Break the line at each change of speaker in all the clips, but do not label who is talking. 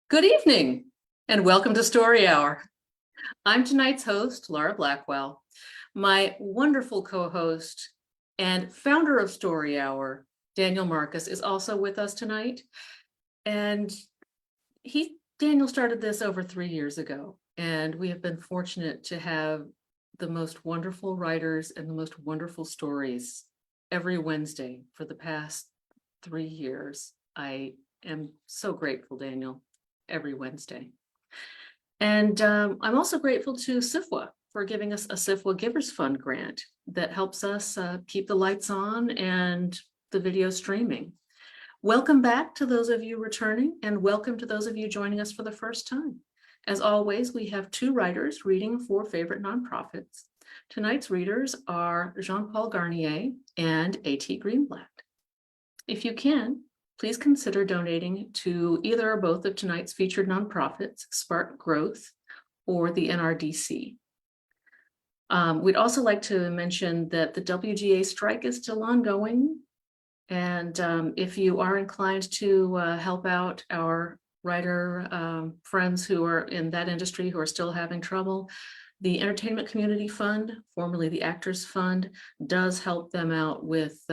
Good evening and welcome to Story Hour. I'm tonight's host, Laura Blackwell. My wonderful co-host and founder of Story Hour, Daniel Marcus, is also with us tonight. And Daniel started this over 3 years ago, and we have been fortunate to have the most wonderful writers and the most wonderful stories every Wednesday for the past 3 years. I am so grateful, Daniel, every Wednesday. And I'm also grateful to SIFWA for giving us a SIFWA Givers Fund grant that helps us keep the lights on and the video streaming. Welcome back to those of you returning, and welcome to those of you joining us for the first time. As always, we have 2 writers reading for favorite nonprofits. Tonight's readers are Jean-Paul Garnier and A.T. Greenblatt. If you can, please consider donating to either or both of tonight's featured nonprofits, Spark Growth or the NRDC. We'd also like to mention that the WGA strike is still ongoing. And if you are inclined to help out our writer friends who are in that industry who are still having trouble, the Entertainment Community Fund, formerly the Actors Fund, does help them out with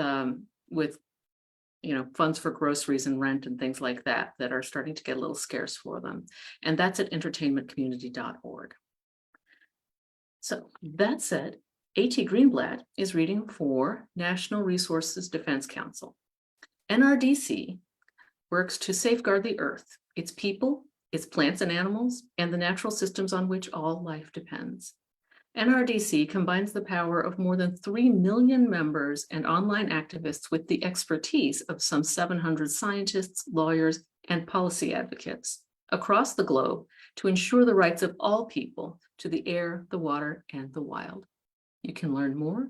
funds for groceries and rent and things like that are starting to get a little scarce for them. And that's at entertainmentcommunity.org. So that said, A.T. Greenblatt is reading for National Resources Defense Council. NRDC works to safeguard the earth, its people, its plants and animals, and the natural systems on which all life depends. NRDC combines the power of more than 3 million members and online activists with the expertise of some 700 scientists, lawyers, and policy advocates across the globe to ensure the rights of all people to the air, the water, and the wild. You can learn more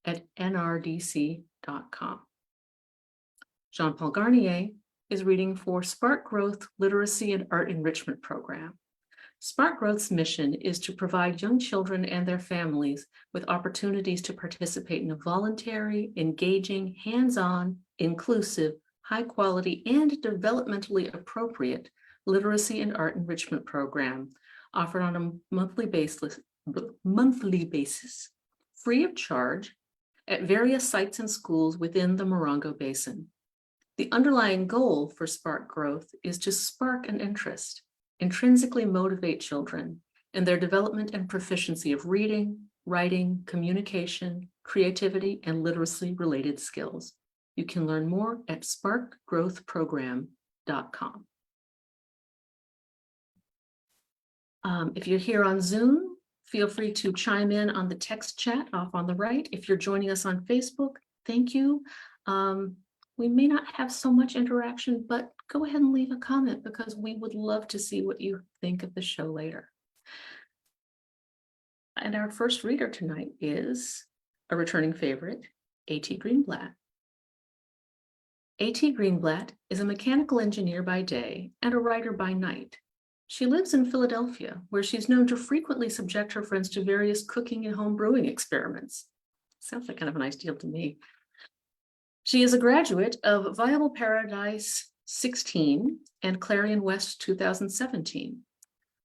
at nrdc.com. Jean-Paul Garnier is reading for Spark Growth Literacy and Art Enrichment Program. Spark Growth's mission is to provide young children and their families with opportunities to participate in a voluntary, engaging, hands-on, inclusive, high-quality, and developmentally appropriate literacy and art enrichment program offered on a monthly basis, free of charge, at various sites and schools within the Morongo Basin. The underlying goal for Spark Growth is to spark an interest, intrinsically motivate children in their development and proficiency of reading, writing, communication, creativity, and literacy-related skills. You can learn more at sparkgrowthprogram.com. If you're here on Zoom, feel free to chime in on the text chat off on the right. If you're joining us on Facebook, thank you. We may not have so much interaction, but go ahead and leave a comment because we would love to see what you think of the show later. And our first reader tonight is a returning favorite, A.T. Greenblatt. A.T. Greenblatt is a mechanical engineer by day and a writer by night. She lives in Philadelphia, where she's known to frequently subject her friends to various cooking and home brewing experiments. Sounds like kind of a nice deal to me. She is a graduate of Viable Paradise 16 and Clarion West 2017.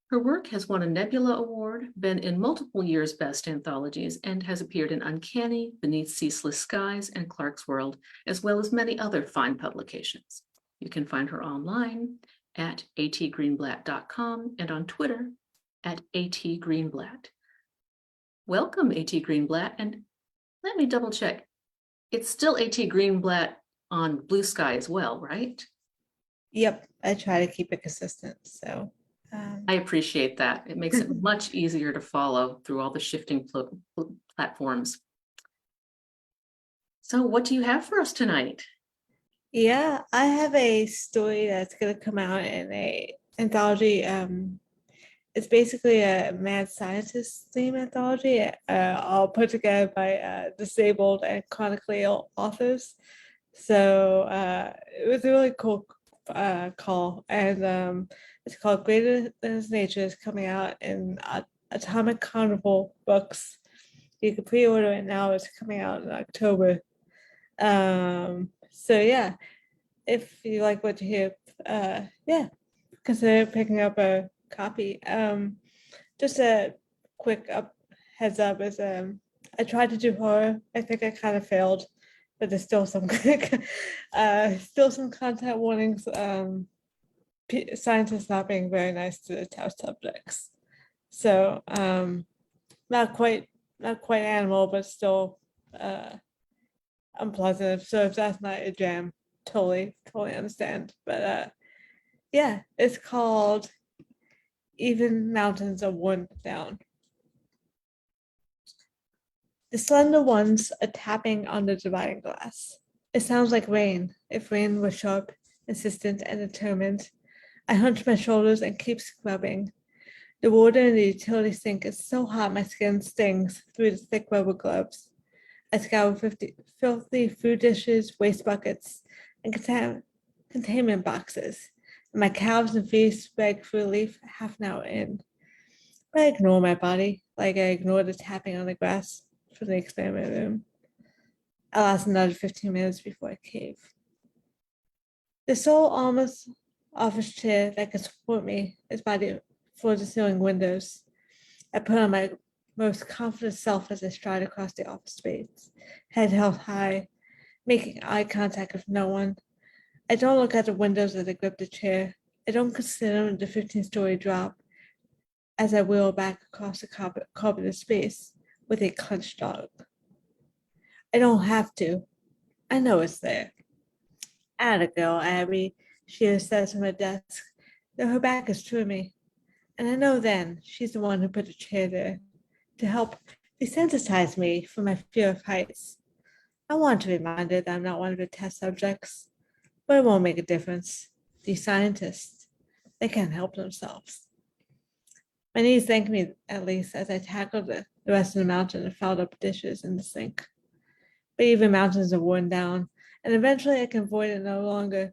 Her work has won a Nebula Award, been in multiple years' best anthologies, and has appeared in Uncanny, Beneath Ceaseless Skies, and Clark's World, as well as many other fine publications. You can find her online at atgreenblatt.com and on Twitter at atgreenblatt. Welcome, A.T. Greenblatt, and let me double check. It's still A.T. Greenblatt on Blue Sky as well, right?
Yep, I try to keep it consistent. So
I appreciate that. It makes it much easier to follow through all the shifting platforms. So what do you have for us tonight?
Yeah, I have a story that's going to come out in a anthology. It's basically a mad scientist theme anthology, all put together by disabled and chronically ill authors. So it was a really cool call, and it's called Greater Than His Nature. Is coming out in Atomic Carnival Books. You can pre-order it now. It's coming out in October. So yeah, if you like what you hear, yeah, consider picking up a copy. Just a quick heads up is I tried to do horror. I think I kind of failed, but there's still some still some content warnings. Scientists not being very nice to the test subjects. So not quite animal, but still unpleasant. So if that's not a jam, totally understand. But yeah, it's called Even Mountains Are Worn Down. The slender ones are tapping on the dividing glass. It sounds like rain, if rain were sharp, insistent, and determined. I hunch my shoulders and keep scrubbing. The water in the utility sink is so hot my skin stings through the thick rubber gloves. I scour filthy food dishes, waste buckets, and containment boxes. And my calves and feet beg for relief half an hour in. But I ignore my body, like I ignore the tapping on the grass from the experiment room. I last another 15 minutes before I cave. The sole almost office chair that can support me is by the floor-to-ceiling windows. I put on my most confident self as I stride across the office space, head held high, making eye contact with no one. I don't look at the windows as I grip the chair. I don't consider the 15-story drop as I wheel back across the carpeted space with a clenched dog. I don't have to. I know it's there. Atta girl, Abby, she says from her desk, though her back is to me. And I know then she's the one who put the chair there to help desensitize me from my fear of heights. I want to be reminded that I'm not one of the test subjects, but it won't make a difference. These scientists, they can't help themselves. My knees thank me, at least, as I tackle the rest of the mountain and fouled up dishes in the sink. But even mountains are worn down, and eventually I can avoid it no longer.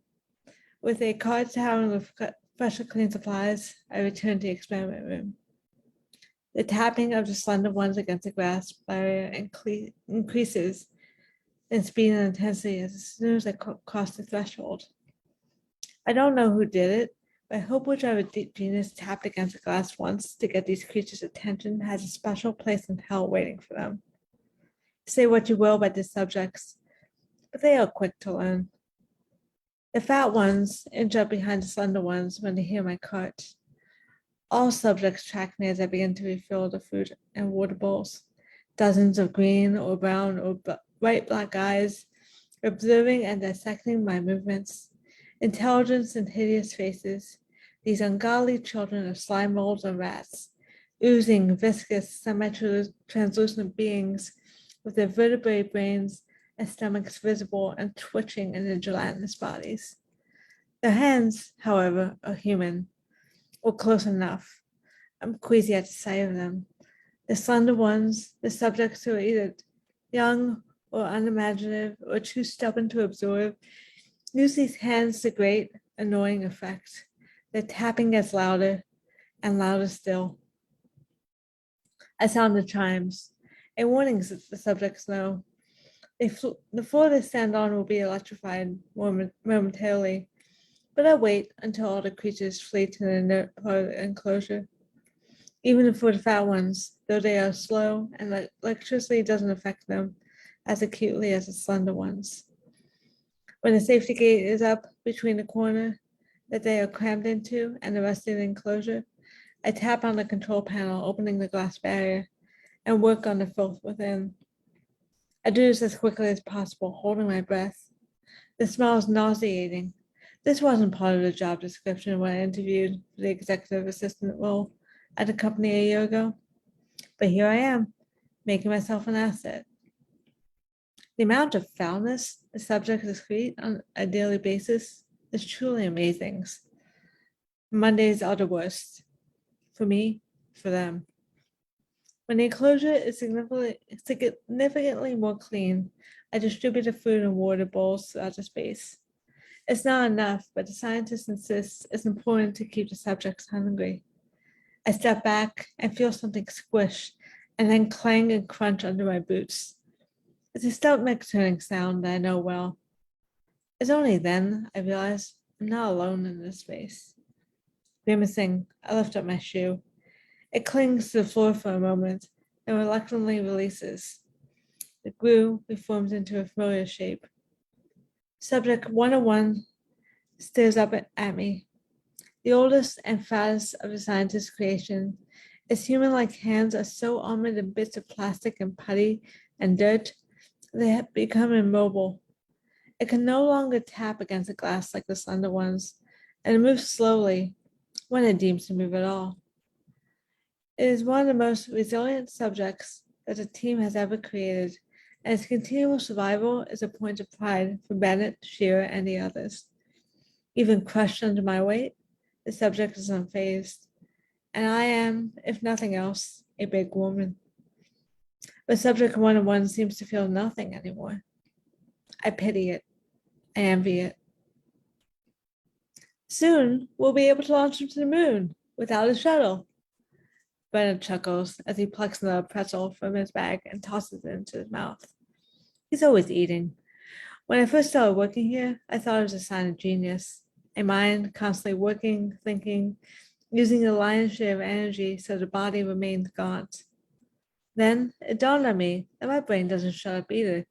With a cart towering with freshly clean supplies, I return to the experiment room. The tapping of the slender ones against the glass barrier increases in speed and intensity as soon as I cross the threshold. I don't know who did it, but I hope whichever genius tapped against the glass once to get these creatures' attention has a special place in hell waiting for them. Say what you will about these subjects, but they are quick to learn. The fat ones inch up behind the slender ones when they hear my cart. All subjects track me as I begin to refill the food and water bowls. Dozens of green or brown or bright black eyes observing and dissecting my movements. Intelligence in hideous faces, these ungodly children of slime molds and rats, oozing, viscous, semi-translucent beings with their vertebrate brains and stomachs visible and twitching in their gelatinous bodies. Their hands, however, are human, or close enough. I'm queasy at the sight of them. The slender ones, the subjects who are either young or unimaginative or too stubborn to absorb, use these hands to great, annoying effect. Their tapping gets louder and louder still. I sound the chimes, a warning the subjects know. The floor they stand on will be electrified momentarily, but I wait until all the creatures flee to the inert part of the enclosure. Even for the fat ones, though they are slow and electricity doesn't affect them as acutely as the slender ones. When the safety gate is up between the corner that they are crammed into and the rest of the enclosure, I tap on the control panel, opening the glass barrier, and work on the filth within. I do this as quickly as possible, holding my breath. The smell is nauseating. This wasn't part of the job description when I interviewed for the executive assistant role at a company a year ago. But here I am, making myself an asset. The amount of foulness the subjects excrete on a daily basis is truly amazing. Mondays are the worst. For me, for them. When the enclosure is significantly more clean, I distribute the food and water bowls throughout the space. It's not enough, but the scientists insist it's important to keep the subjects hungry. I step back and feel something squish and then clang and crunch under my boots. It's a stomach turning sound that I know well. It's only then I realize I'm not alone in this space. Grimacing, I lift up my shoe. It clings to the floor for a moment and reluctantly releases. The glue reforms into a familiar shape. Subject 101 stares up at me. The oldest and fattest of the scientist's creation, its human-like hands are so armored in bits of plastic and putty and dirt, they have become immobile. It can no longer tap against the glass like the slender ones, and it moves slowly when it deems to move at all. It is one of the most resilient subjects that the team has ever created, and its continual survival is a point of pride for Bennett, Shearer, and the others. Even crushed under my weight, the subject is unfazed, and I am, if nothing else, a big woman. But subject 101 seems to feel nothing anymore. I pity it. I envy it. Soon we'll be able to launch him to the moon without a shuttle. Bernard chuckles as he plucks another pretzel from his bag and tosses it into his mouth. He's always eating. When I first started working here, I thought it was a sign of genius. A mind constantly working, thinking, using the lion's share of energy so the body remains gaunt. Then it dawned on me that my brain doesn't shut up either.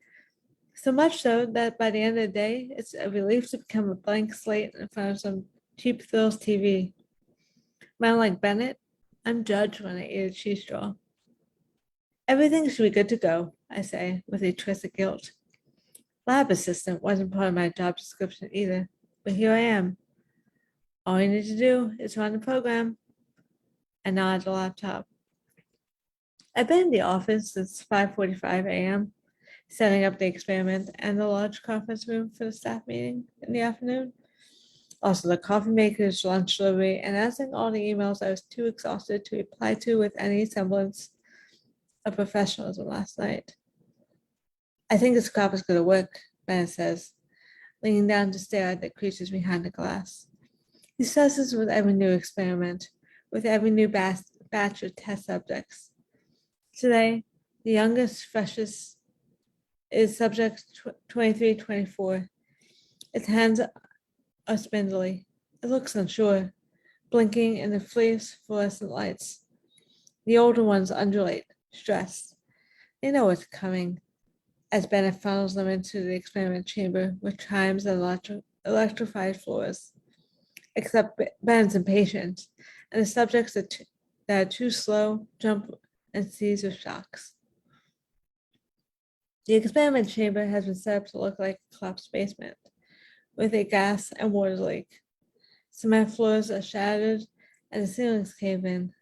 So much so that by the end of the day, it's a relief to become a blank slate in front of some cheap thrills TV. Man like Bennett, I'm judged when I eat a cheese straw. Everything should be good to go, I say, with a twist of guilt. Lab assistant wasn't part of my job description either, but here I am. All you need to do is run the program and nod at the laptop. I've been in the office since 5:45 a.m., setting up the experiment and the large conference room for the staff meeting in the afternoon. Also, the coffee makers, lunch delivery, and answering all the emails I was too exhausted to reply to with any semblance of professionalism last night. I think this crap is going to work, Bennett says, leaning down to stare at the creatures behind the glass. He says this with every new experiment, with every new batch of test subjects. Today, the youngest, freshest is subject 2324. Its hands are spindly. It looks unsure, blinking in the fluorescent lights. The older ones undulate, stressed. They know what's coming, as Bennett funnels them into the experiment chamber with chimes and electrified floors. Except Bennett's impatient, and the subjects that are too slow jump and seize with shocks. The experiment chamber has been set up to look like a collapsed basement, with a gas and water leak. Cement floors are shattered, and the ceilings cave in.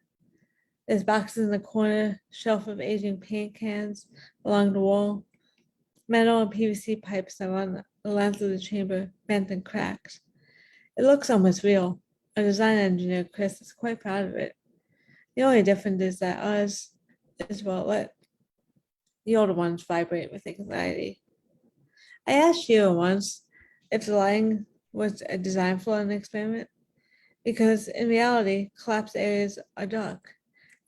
There's boxes in the corner, shelf of aging paint cans along the wall. Metal and PVC pipes that run the length of the chamber, bent and cracked. It looks almost real. Our design engineer, Chris, is quite proud of it. The only difference is that ours is well lit. The older ones vibrate with anxiety. I asked Sheila once if the lighting was a design flaw in the experiment, because in reality, collapsed areas are dark,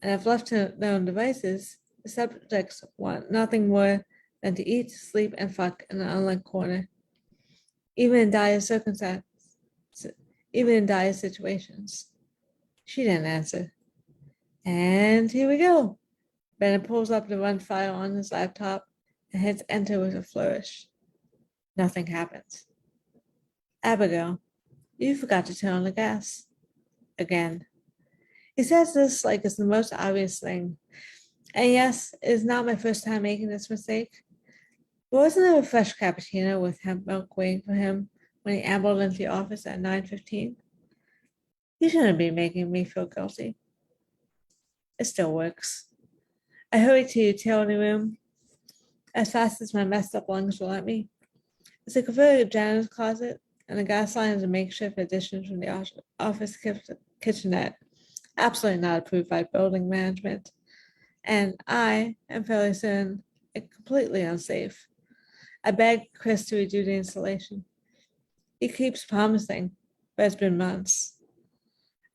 and if left to their own devices, the subjects want nothing more than to eat, sleep, and fuck in an unlit corner. Even in dire situations. She didn't answer. And here we go. Bennett pulls up the run file on his laptop and hits enter with a flourish. Nothing happens. Abigail, you forgot to turn on the gas. Again. He says this like it's the most obvious thing. And yes, it is not my first time making this mistake. But wasn't there a fresh cappuccino with hemp milk waiting for him when he ambled into the office at 9:15? He shouldn't be making me feel guilty. It still works. I hurry to the utility room as fast as my messed up lungs will let me. It's a converted janitor's closet, and the gas line is a makeshift addition from the office kitchenette, absolutely not approved by building management. And I am fairly certain it's completely unsafe. I beg Chris to redo the installation. He keeps promising, but it's been months.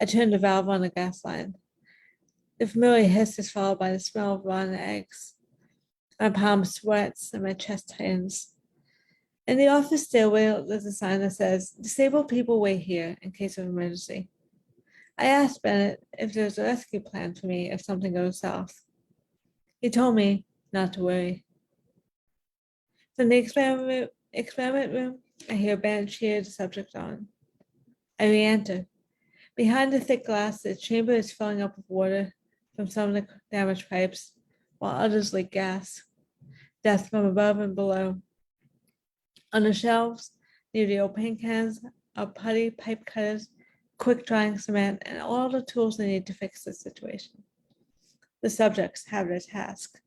I turn the valve on the gas line. The familiar hiss is followed by the smell of rotten eggs. My palm sweats and my chest tightens. In the office stairway, there's a sign that says, "Disabled people wait here in case of emergency." I asked Bennett if there was a rescue plan for me if something goes south. He told me not to worry. From the experiment room, I hear Bennett cheer the subject on. I re-enter. Behind the thick glass, the chamber is filling up with water from some of the damaged pipes, while others leak gas. Death from above and below. On the shelves, near the old paint cans, are putty, pipe cutters, quick drying cement, and all the tools they need to fix the situation. The subjects have their task.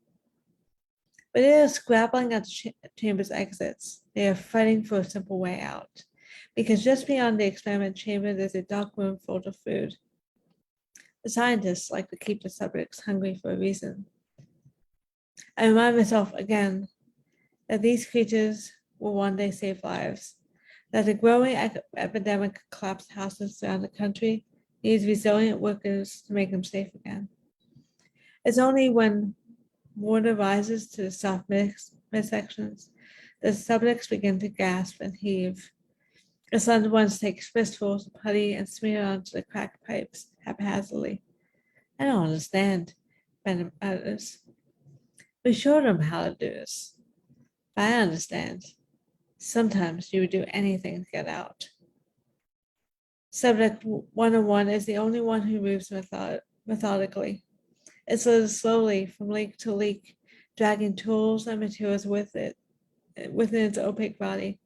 But they are scrabbling at the chamber's exits. They are fighting for a simple way out. Because just beyond the experiment chamber, there's a dark room full of food. The scientists like to keep the subjects hungry for a reason. I remind myself again that these creatures will one day save lives, that the growing epidemic of collapsed houses around the country needs resilient workers to make them safe again. It's only when water rises to the soft midsections that the subjects begin to gasp and heave. The slender ones take fistfuls of putty and smear onto the cracked pipes haphazardly. I don't understand, Bennett mutters. We showed them how to do this. But I understand. Sometimes you would do anything to get out. Subject 101 is the only one who moves methodically. It slows slowly from leak to leak, dragging tools and materials with it within its opaque body,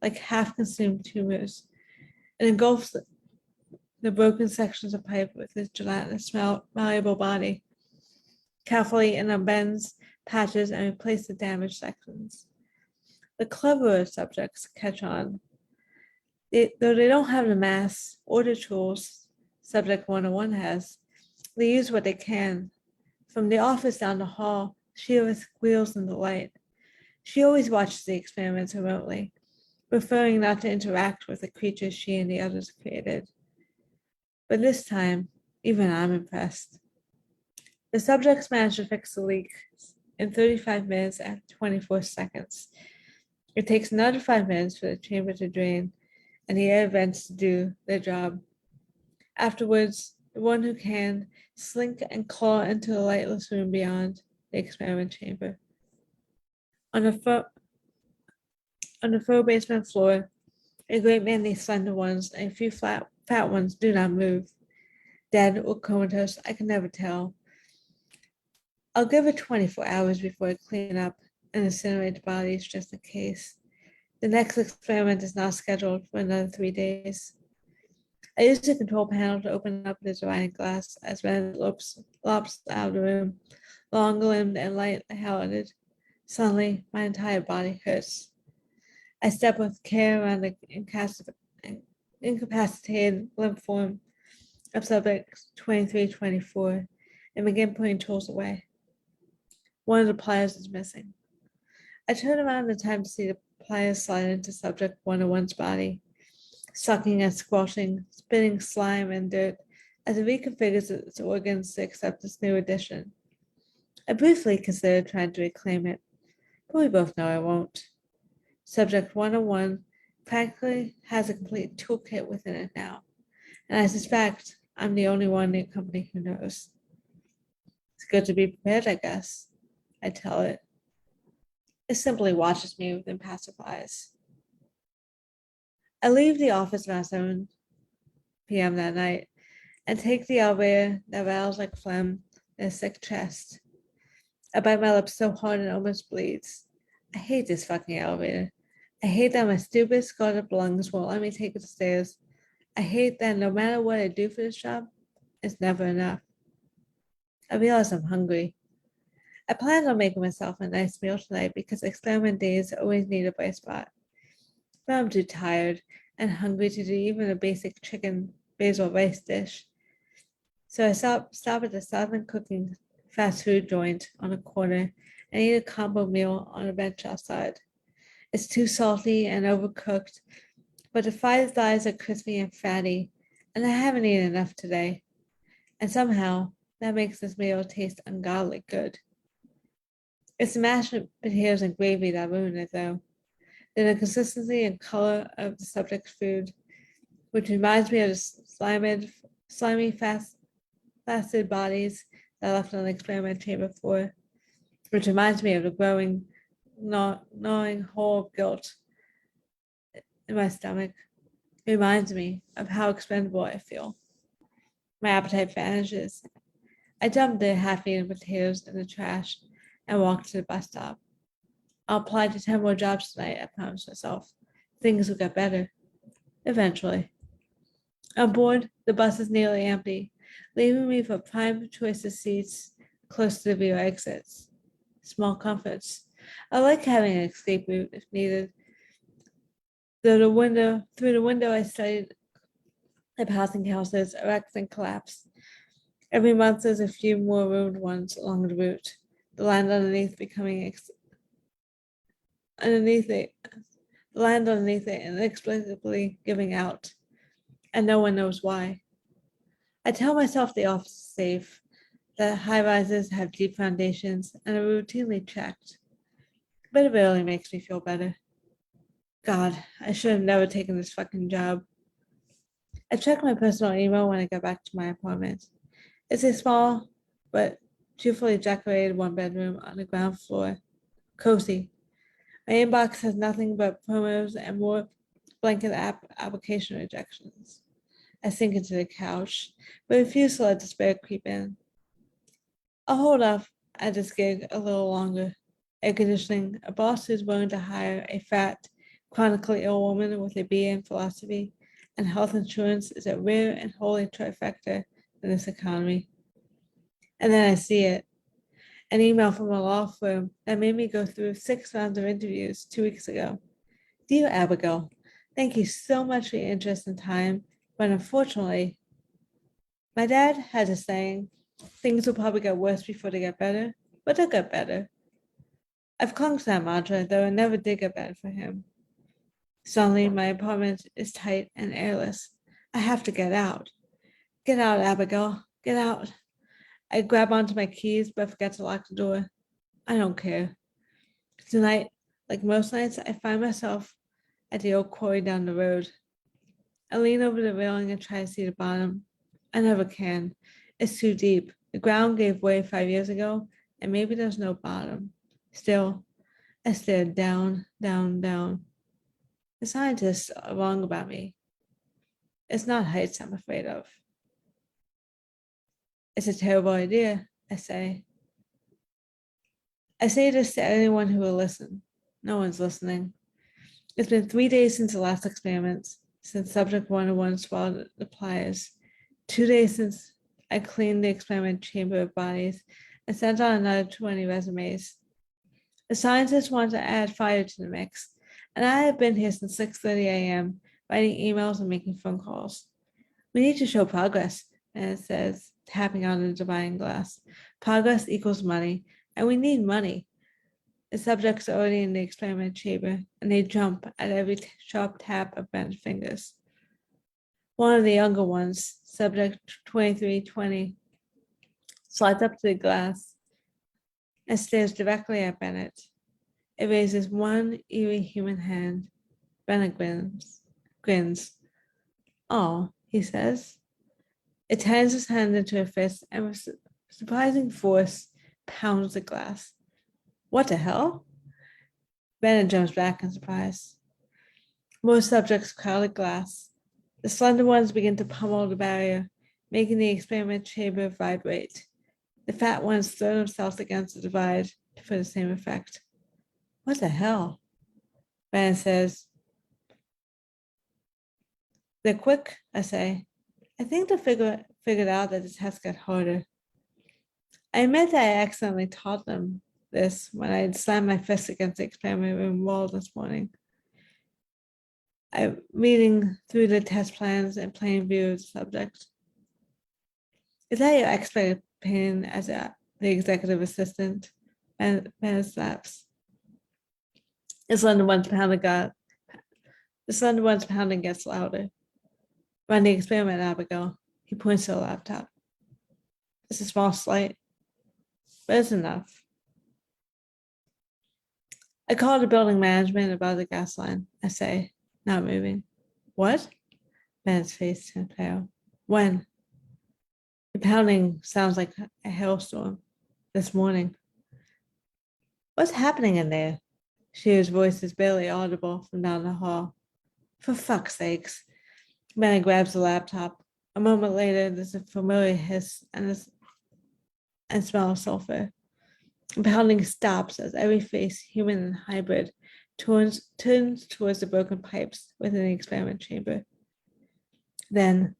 like half-consumed tumors. It engulfs the broken sections of pipe with its gelatinous, malleable body. Carefully it unbends patches and replaces the damaged sections. The cleverer subjects catch on. Though they don't have the mass or the tools Subject 101 has, they use what they can. From the office down the hall, she squeals in delight. She always watches the experiments remotely, preferring not to interact with the creatures she and the others created. But this time, even I'm impressed. The subjects managed to fix the leak in 35 minutes and 24 seconds. It takes another 5 minutes for the chamber to drain and the air vents to do their job. Afterwards, the one who can slink and claw into the lightless room beyond the experiment chamber. On the faux basement floor, a great many slender ones and a few fat ones do not move. Dead or comatose, I can never tell. I'll give it 24 hours before I clean up and incinerate the bodies just in case. The next experiment is not scheduled for another 3 days. I use the control panel to open up the dividing glass as Ben lops out of the room, long-limbed and light-hearted. Suddenly, my entire body hurts. I step with care around the incapacitated limp form of subject 2324 and begin putting tools away. One of the pliers is missing. I turn around in time to see the pliers slide into subject 101's body, sucking and squashing, spitting slime and dirt as it reconfigures its organs to accept this new addition. I briefly considered trying to reclaim it, but we both know I won't. Subject 101 practically has a complete toolkit within it now, and I suspect I'm the only one in the company who knows. It's good to be prepared, I guess, I tell it. It simply watches me with impassive eyes. I leave the office around 7 p.m. that night and take the elevator that rattles like phlegm in a sick chest. I bite my lips so hard it almost bleeds. I hate this fucking elevator. I hate that my stupid scarred lungs won't let me take it stairs. I hate that no matter what I do for this job, it's never enough. I realize I'm hungry. I planned on making myself a nice meal tonight because experiment days always need a bright spot. But I'm too tired and hungry to do even a basic chicken basil rice dish. So I stop at the Southern Cooking fast food joint on a corner and eat a combo meal on a bench outside. It's too salty and overcooked, but the fried thighs are crispy and fatty, and I haven't eaten enough today. And somehow, that makes this meal taste ungodly good. It's the mashed potatoes and gravy that ruin it, though. They're the consistency and color of the subject's food, which reminds me of the slimy slimy, flaccid bodies that I left on the experiment chamber floor, which reminds me of the growing, gnawing hole of guilt in my stomach. It reminds me of how expendable I feel. My appetite vanishes. I dump the half-eaten potatoes in the trash and walk to the bus stop. I'll apply to 10 more jobs tonight, I promise myself. Things will get better. Eventually. On board, the bus is nearly empty, leaving me for prime choice of seats close to the rear exits. Small comforts. I like having an escape route if needed. Through the window, I studied the passing houses, erect and collapsed. Every month, there's a few more ruined ones along the route. The land underneath inexplicably giving out, and no one knows why. I tell myself the office is safe, that high rises have deep foundations and are routinely checked, but it barely makes me feel better. God, I should have never taken this fucking job. I check my personal email when I get back to my apartment. It's a small but cheerfully decorated one-bedroom on the ground floor. Cozy. My inbox has nothing but promos and more blanket application rejections. I sink into the couch, but refuse to let despair creep in. I'll hold off at this gig a little longer. Air conditioning, a boss who's willing to hire a fat, chronically ill woman with a BA in philosophy, and health insurance is a rare and holy trifecta in this economy. And then I see it. An email from a law firm that made me go through 6 rounds of interviews 2 weeks ago. Dear Abigail, thank you so much for your interest and time, but unfortunately, my dad has a saying, things will probably get worse before they get better, but they'll get better. I've clung to that mantra, though it never did get better for him. Suddenly, my apartment is tight and airless. I have to get out. Get out, Abigail. Get out. I grab onto my keys, but forget to lock the door. I don't care. Tonight, like most nights, I find myself at the old quarry down the road. I lean over the railing and try to see the bottom. I never can. It's too deep. The ground gave way 5 years ago, and maybe there's no bottom. Still, I stare down, down, down. The scientists are wrong about me. It's not heights I'm afraid of. It's a terrible idea, I say. I say this to anyone who will listen. No one's listening. It's been 3 days since the last experiments, since subject 101 swallowed the pliers. 2 days since I cleaned the experiment chamber of bodies and sent out another 20 resumes. The scientists want to add fire to the mix, and I have been here since 6:30 a.m., writing emails and making phone calls. We need to show progress, and it says, tapping on the dividing glass. Progress equals money, and we need money. The subjects are already in the experiment chamber, and they jump at every sharp tap of bent fingers. One of the younger ones, subject 2320, slides up to the glass and stares directly at Bennett. It raises one eerie human hand. Bennett grins. Oh, he says. It turns his hand into a fist and with surprising force pounds the glass. What the hell? Bennett jumps back in surprise. More subjects crowd the glass. The slender ones begin to pummel the barrier, making the experiment chamber vibrate. The fat ones throw themselves against the divide for the same effect. What the hell? Bennett says. They're quick, I say. I think they figured out that the test got harder. I admit that I accidentally taught them this when I slammed my fist against the experiment room wall this morning. I'm reading through the test plans in plain view of the subject. Is that your expert opinion as the executive assistant? Bennett slaps. The slender one's pounding gets louder. Run the experiment, Abigail. He points to the laptop. It's a small slight, but it's enough. I call the building management about the gas line. I say, not moving. What? Bennett's face turned pale. When? The pounding sounds like a hailstorm this morning. What's happening in there? Shear's voice is barely audible from down the hall. For fuck's sakes. Benny grabs the laptop. A moment later, there's a familiar hiss and smell of sulfur. The pounding stops as every face, human and hybrid, turns towards the broken pipes within the experiment chamber. Then,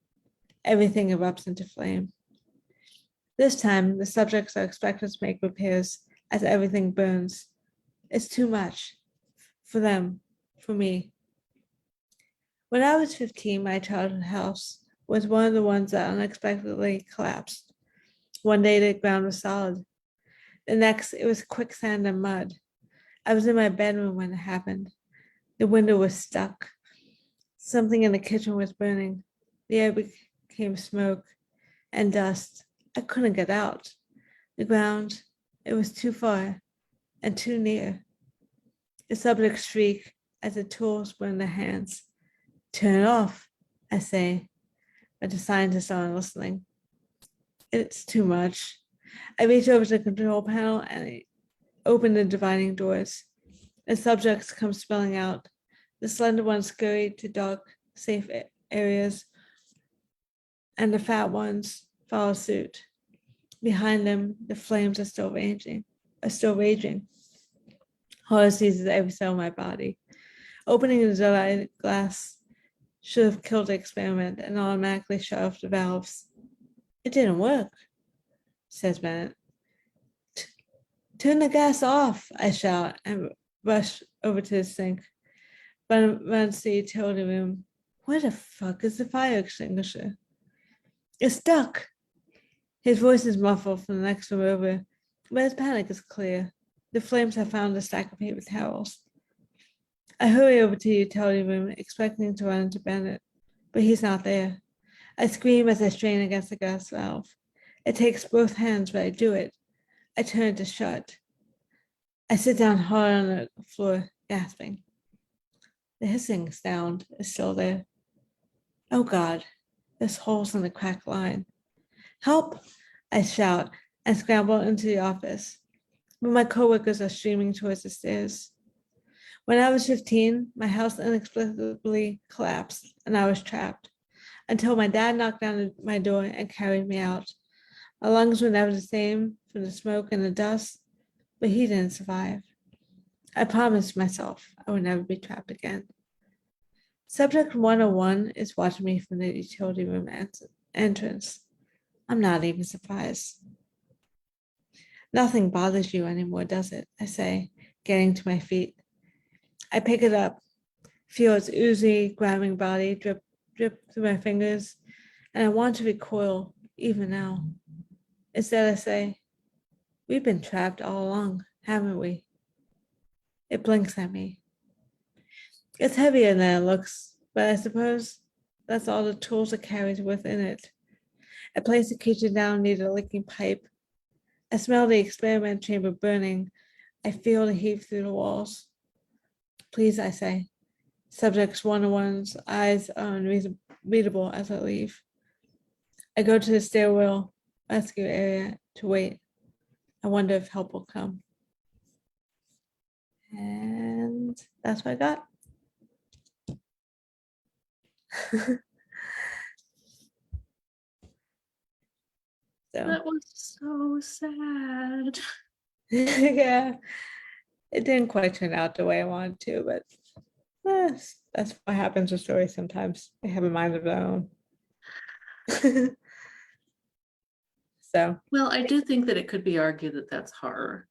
everything erupts into flame. This time, the subjects are expected to make repairs as everything burns. It's too much for them, for me. When I was 15, my childhood house was one of the ones that unexpectedly collapsed. One day, the ground was solid. The next, it was quicksand and mud. I was in my bedroom when it happened. The window was stuck. Something in the kitchen was burning. The air became smoke and dust. I couldn't get out. The ground, it was too far and too near. The subjects shriek as the tools were in their hands. Turn it off, I say, but the scientists aren't listening. It's too much. I reach over to the control panel and I open the dividing doors. The subjects come spilling out. The slender ones scurry to dark, safe areas, and the fat ones follow suit. Behind them, the flames are still raging. Horror seizes every cell in my body. Opening the divided glass should have killed the experiment and automatically shut off the valves. It didn't work, says Bennett. Turn the gas off, I shout and rush over to the sink. Bennett runs to the utility room. Where the fuck is the fire extinguisher? It's stuck. His voice is muffled from the next room over, but his panic is clear. The flames have found a stack of paper towels. I hurry over to the utility room, expecting to run into Bennett, but he's not there. I scream as I strain against the gas valve. It takes both hands, but I do it. I turn it to shut. I sit down hard on the floor, gasping. The hissing sound is still there. Oh God, there's holes in the cracked line. Help, I shout and scramble into the office. But my coworkers are streaming towards the stairs. When I was 15, my house inexplicably collapsed and I was trapped until my dad knocked down my door and carried me out. My lungs were never the same from the smoke and the dust, but he didn't survive. I promised myself I would never be trapped again. Subject 101 is watching me from the utility room entrance. I'm not even surprised. Nothing bothers you anymore, does it? I say, getting to my feet. I pick it up, feel its oozy, grabbing body drip through my fingers, and I want to recoil even now. Instead, I say, we've been trapped all along, haven't we? It blinks at me. It's heavier than it looks, but I suppose that's all the tools it carries within it. I place the creature down near the leaking pipe. I smell the experiment chamber burning. I feel the heat through the walls. Please, I say. Subject 101's eyes are unreadable as I leave. I go to the stairwell rescue area to wait. I wonder if help will come. And that's what I got. So
That was so sad.
yeah, it didn't quite turn out the way I wanted to, but that's what happens with stories sometimes. They have a mind of their own. So
Well, I do think that it could be argued that that's horror.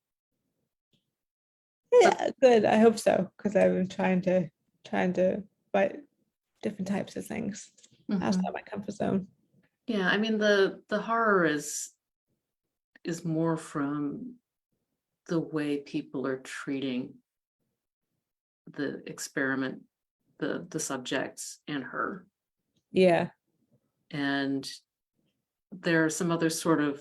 yeah, good. I hope so, because I've been trying to write different types of things outside my comfort zone.
Yeah, I mean the horror is more from the way people are treating the experiment, the subjects and her.
Yeah.
And there are some other sort of,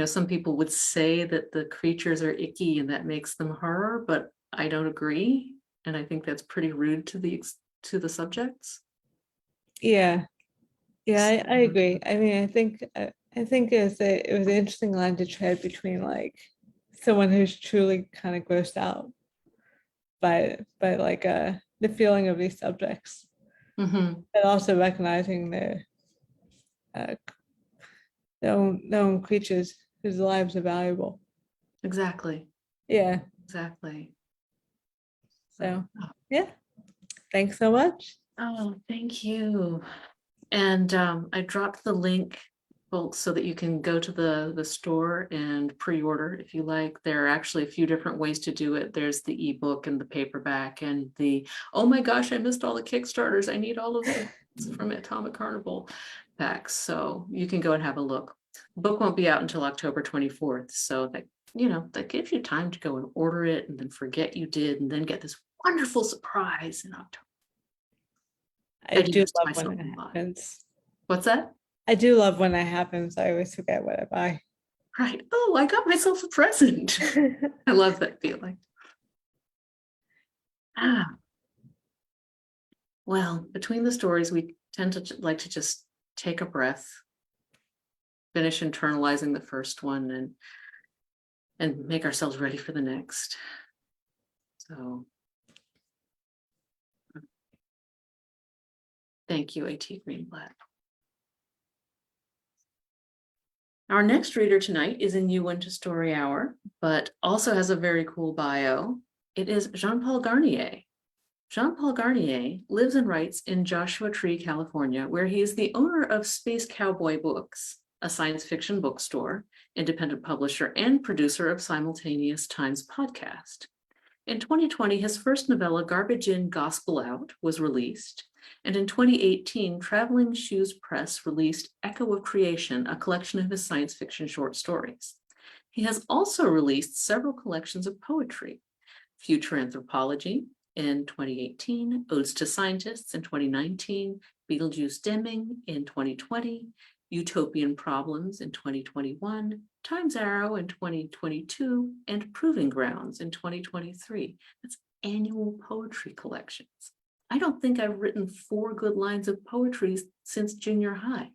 some people would say that the creatures are icky and that makes them horror, but I don't agree. And I think that's pretty rude to the subjects.
Yeah. Yeah, I agree. I mean, I think it was an interesting line to tread between like someone who's truly kind of grossed out by like the feeling of these subjects,
Mhm.
but also recognizing uh, their own creatures whose lives are valuable.
Exactly,
Yeah.
exactly. So,
So yeah, thanks so much.
oh, thank you. And I dropped the link, folks, so that you can go to the store and pre-order if you like. There are actually a few different ways to do it. There's the ebook and the paperback and the, oh my gosh, I missed all the Kickstarters. I need all of them from Atomic Carnival packs. So you can go and have a look. The book won't be out until October 24th. So that, that gives you time to go and order it and then forget you did and then get this wonderful surprise in October.
I
I do
do
this to
love when
myself
it
a lot.
happens.
What's that?
I do love when that happens. I always forget what I buy.
Right. Oh, I got myself a present. I love that feeling. Ah, well, between the stories, we tend to like to just take a breath, finish internalizing the first one, and make ourselves ready for the next. So thank you, A.T. Greenblatt. Our next reader tonight is a new one to Story Hour, but also has a very cool bio. It is Jean-Paul Garnier. Jean-Paul Garnier lives and writes in Joshua Tree, California, where he is the owner of Space Cowboy Books, a science fiction bookstore, independent publisher, and producer of Simultaneous Times podcast. In 2020, his first novella, Garbage In, Gospel Out, was released. And in 2018, Traveling Shoes Press released Echo of Creation, a collection of his science fiction short stories. He has also released several collections of poetry, Future Anthropology in 2018, Odes to Scientists in 2019, Beetlejuice Deming in 2020, Utopian Problems in 2021, Time's Arrow in 2022, and Proving Grounds in 2023. That's annual poetry collections. I don't think I've written 4 good lines of poetry since junior high,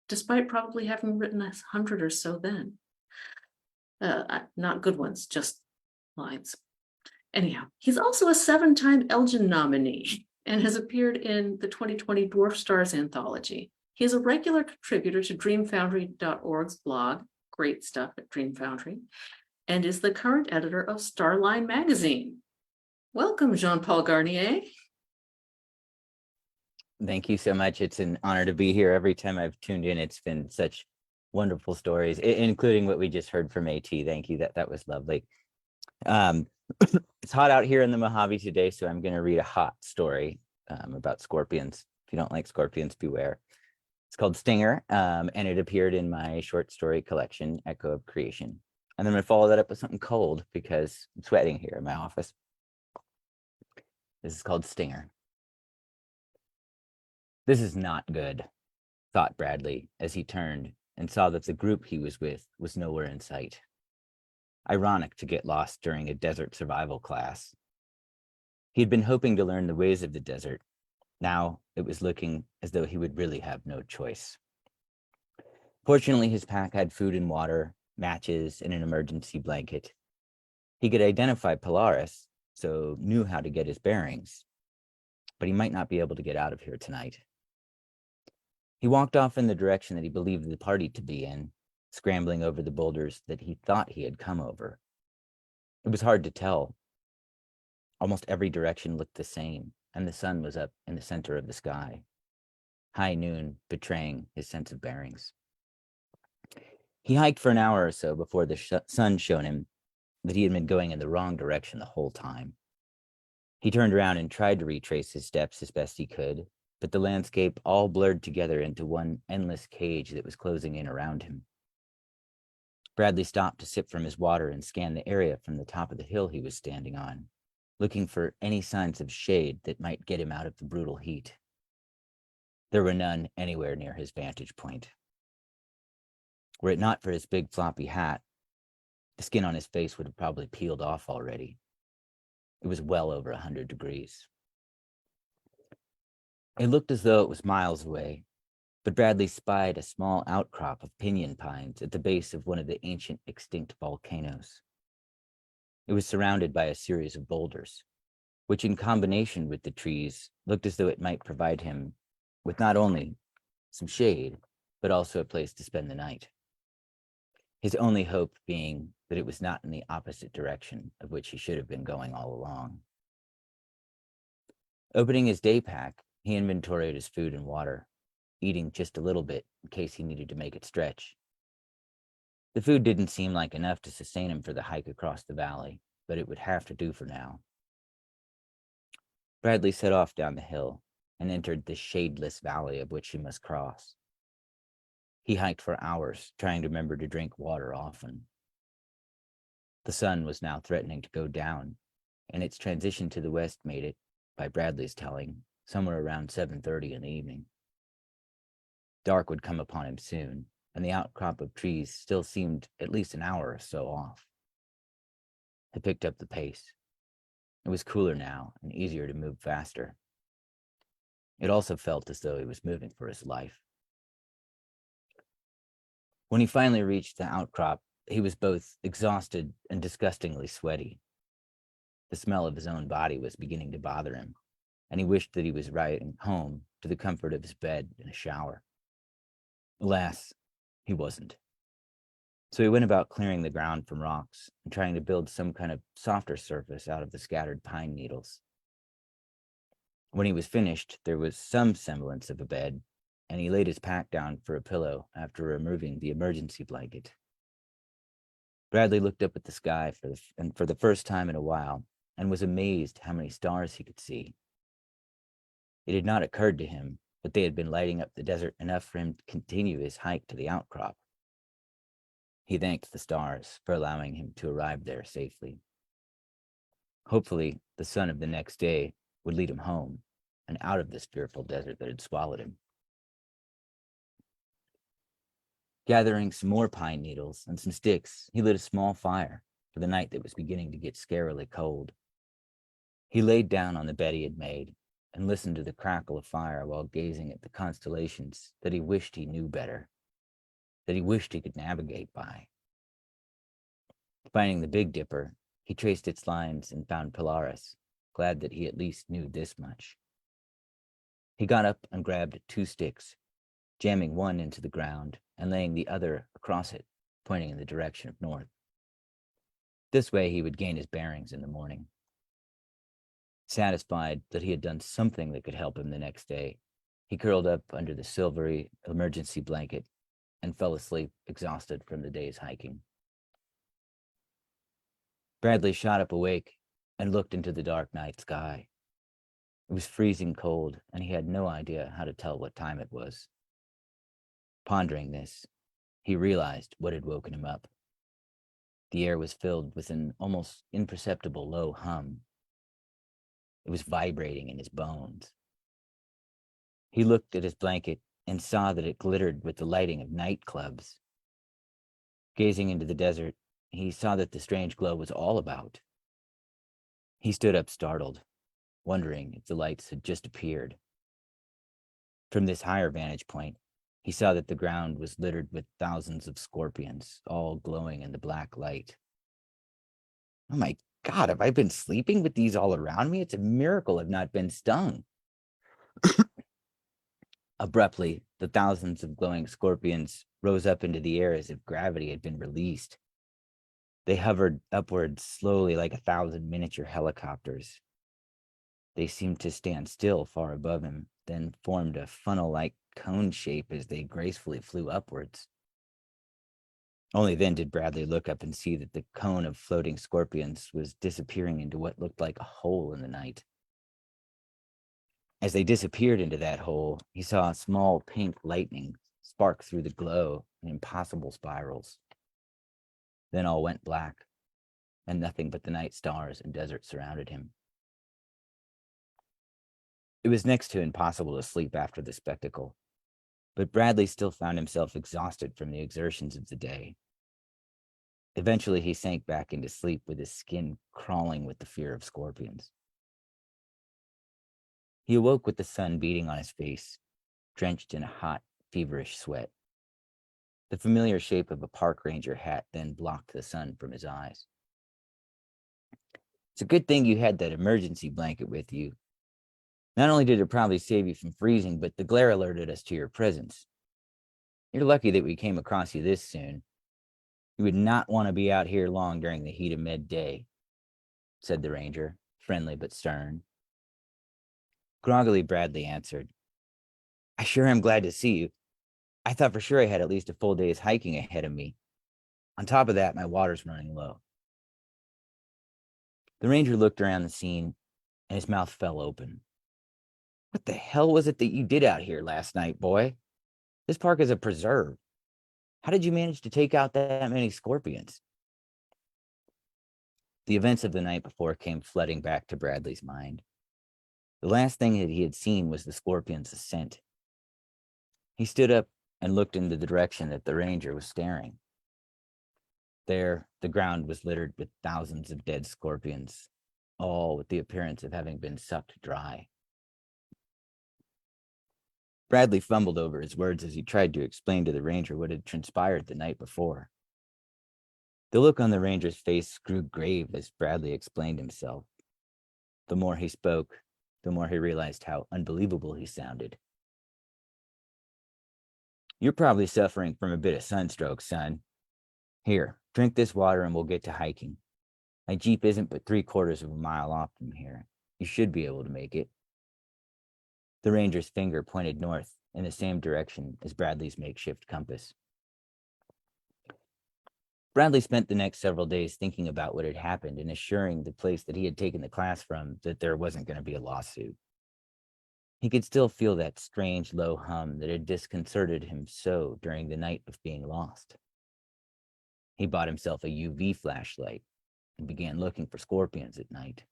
despite probably having written 100 or so then. Not good ones, just lines. Anyhow, he's also a 7-time Elgin nominee and has appeared in the 2020 Dwarf Stars anthology. He is a regular contributor to dreamfoundry.org's blog, great stuff at Dream Foundry, and is the current editor of Starline magazine. Welcome, Jean-Paul Garnier.
Thank you so much. It's an honor to be here. Every time I've tuned in, it's been such wonderful stories, including what we just heard from AT. Thank you. That was lovely. It's hot out here in the Mojave today, so I'm going to read a hot story about scorpions. If you don't like scorpions, beware. It's called Stinger, and it appeared in my short story collection, Echo of Creation. And I'm going to follow that up with something cold because I'm sweating here in my office. This is called Stinger. This is not good, thought Bradley as he turned and saw that the group he was with was nowhere in sight. Ironic to get lost during a desert survival class. He'd been hoping to learn the ways of the desert. Now it was looking as though he would really have no choice. Fortunately, his pack had food and water, matches, and an emergency blanket. He could identify Polaris, so knew how to get his bearings, but he might not be able to get out of here tonight. He walked off in the direction that he believed the party to be in, scrambling over the boulders that he thought he had come over. It was hard to tell. Almost every direction looked the same, and the sun was up in the center of the sky. High noon betraying his sense of bearings. He hiked for an hour or so before the sun showed him that he had been going in the wrong direction the whole time. He turned around and tried to retrace his steps as best he could, but the landscape all blurred together into one endless cage that was closing in around him. Bradley stopped to sip from his water and scan the area from the top of the hill he was standing on, looking for any signs of shade that might get him out of the brutal heat. There were none anywhere near his vantage point. Were it not for his big floppy hat, the skin on his face would have probably peeled off already. It was well over 100 degrees. It looked as though it was miles away, But Bradley spied a small outcrop of pinyon pines at the base of one of the ancient extinct volcanoes. It was surrounded by a series of boulders, which in combination with the trees looked as though it might provide him with not only some shade, but also a place to spend the night. His only hope being that it was not in the opposite direction of which he should have been going all along. Opening his day pack, he inventoried his food and water, eating just a little bit in case he needed to make it stretch. The food didn't seem like enough to sustain him for the hike across the valley, but it would have to do for now. Bradley set off down the hill and entered the shadeless valley of which he must cross. He hiked for hours, trying to remember to drink water often. The sun was now threatening to go down, and its transition to the west made it, by Bradley's telling, somewhere around 7:30 in the evening. Dark would come upon him soon, and the outcrop of trees still seemed at least an hour or so off. He picked up the pace. It was cooler now and easier to move faster. It also felt as though he was moving for his life. When he finally reached the outcrop, he was both exhausted and disgustingly sweaty. The smell of his own body was beginning to bother him, and he wished that he was riding home to the comfort of his bed and a shower. Alas, he wasn't. So he went about clearing the ground from rocks and trying to build some kind of softer surface out of the scattered pine needles. When he was finished, there was some semblance of a bed, and he laid his pack down for a pillow after removing the emergency blanket. Bradley looked up at the sky for the first time in a while and was amazed how many stars he could see. It had not occurred to him that they had been lighting up the desert enough for him to continue his hike to the outcrop. He thanked the stars for allowing him to arrive there safely. Hopefully, the sun of the next day would lead him home and out of this fearful desert that had swallowed him. Gathering some more pine needles and some sticks, he lit a small fire for the night that was beginning to get scarily cold. He laid down on the bed he had made and listened to the crackle of fire while gazing at the constellations that he wished he knew better, that he wished he could navigate by. Finding the Big Dipper, he traced its lines and found Polaris, glad that he at least knew this much. He got up and grabbed 2 sticks, jamming one into the ground and laying the other across it, pointing in the direction of north. This way he would gain his bearings in the morning. Satisfied that he had done something that could help him the next day, he curled up under the silvery emergency blanket and fell asleep, exhausted from the day's hiking. Bradley shot up awake and looked into the dark night sky. It was freezing cold, and he had no idea how to tell what time it was. Pondering this, he realized what had woken him up. The air was filled with an almost imperceptible low hum. It was vibrating in his bones. He looked at his blanket and saw that it glittered with the lighting of nightclubs. Gazing into the desert, he saw that the strange glow was all about. He stood up startled, wondering if the lights had just appeared. From this higher vantage point, he saw that the ground was littered with thousands of scorpions, all glowing in the black light. Oh my God, have I been sleeping with these all around me? It's a miracle I've not been stung. Abruptly, the thousands of glowing scorpions rose up into the air as if gravity had been released. They hovered upwards slowly like 1,000 miniature helicopters. They seemed to stand still far above him, then formed a funnel-like cone shape as they gracefully flew upwards. Only then did Bradley look up and see that the cone of floating scorpions was disappearing into what looked like a hole in the night. As they disappeared into that hole, he saw a small pink lightning spark through the glow in impossible spirals. Then all went black, and nothing but the night stars and desert surrounded him. It was next to impossible to sleep after the spectacle, but Bradley still found himself exhausted from the exertions of the day. Eventually, he sank back into sleep with his skin crawling with the fear of scorpions. He awoke with the sun beating on his face, drenched in a hot, feverish sweat. The familiar shape of a park ranger hat then blocked the sun from his eyes. It's a good thing you had that emergency blanket with you. Not only did it probably save you from freezing, but the glare alerted us to your presence. You're lucky that we came across you this soon. You would not want to be out here long during the heat of midday, said the ranger, friendly but stern. Groggily Bradley answered, I sure am glad to see you. I thought for sure I had at least a full day's hiking ahead of me. On top of that, my water's running low. The ranger looked around the scene, and his mouth fell open. What the hell was it that you did out here last night, boy? This park is a preserve. How did you manage to take out that many scorpions? The events of the night before came flooding back to Bradley's mind. The last thing that he had seen was the scorpion's ascent. He stood up and looked in the direction that the ranger was staring. There, the ground was littered with thousands of dead scorpions, all with the appearance of having been sucked dry. Bradley fumbled over his words as he tried to explain to the ranger what had transpired the night before. The look on the ranger's face grew grave as Bradley explained himself. The more he spoke, the more he realized how unbelievable he sounded. You're probably suffering from a bit of sunstroke, son. Here, drink this water and we'll get to hiking. My Jeep isn't but 3/4 of a mile off from here. You should be able to make it. The ranger's finger pointed north in the same direction as Bradley's makeshift compass. Bradley spent the next several days thinking about what had happened and assuring the place that he had taken the class from that there wasn't going to be a lawsuit. He could still feel that strange low hum that had disconcerted him so during the night of being lost. He bought himself a UV flashlight and began looking for scorpions at night.